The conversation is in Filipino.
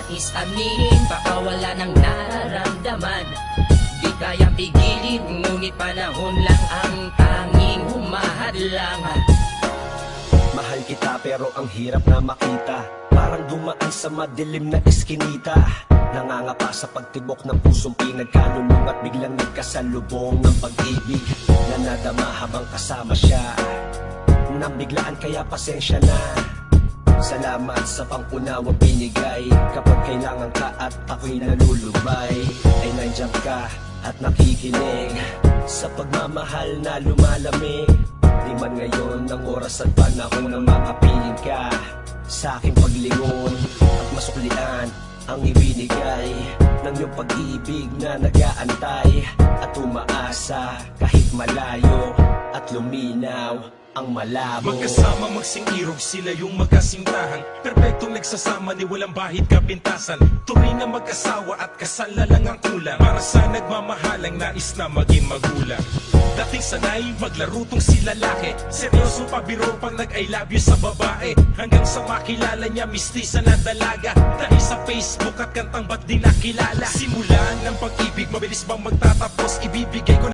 nais aminin, baka wala nang nararamdaman. Di kayang pigilin, ngunit panahon lang ang tanging humahadlang. Mahal kita pero ang hirap na makita, parang dumaan sa madilim na eskinita. Nangangapa sa pagtibok ng pusong pinagkalulong at biglang nagkasalubong ng pag-ibig na nadama habang kasama siya. Nang biglaan kaya pasensya na. Salamat sa pangunawang binigay. Kapag kailangan ka at ako'y nalulubay, ay nandiyan ka at nakikinig sa pagmamahal na lumalamig. Di man ngayon ang oras at panahon na makapiling ka sa aking paglingon at masuklian ang ibinigay ng iyong pag-ibig na nag-aantay at umaasa kahit malayo at luminaw ang malabo. Magkasama magsing-irog, sila yung magkasintahan, perpektong nagsasama ni walang bahid kapintasan. Turing na mag-asawa at kasal na lang ang kulang, para sa nagmamahalang nais na maging magulang. Dating sanay maglaro tong si lalaki, seryoso pa biro pag nag-I love you sa babae. Hanggang sa makilala niya mistisa na dalaga, dahil sa Facebook at kantang ba't di nakilala. Simulan ng pag-ibig, mabilis bang magtatapos, ibibigay ko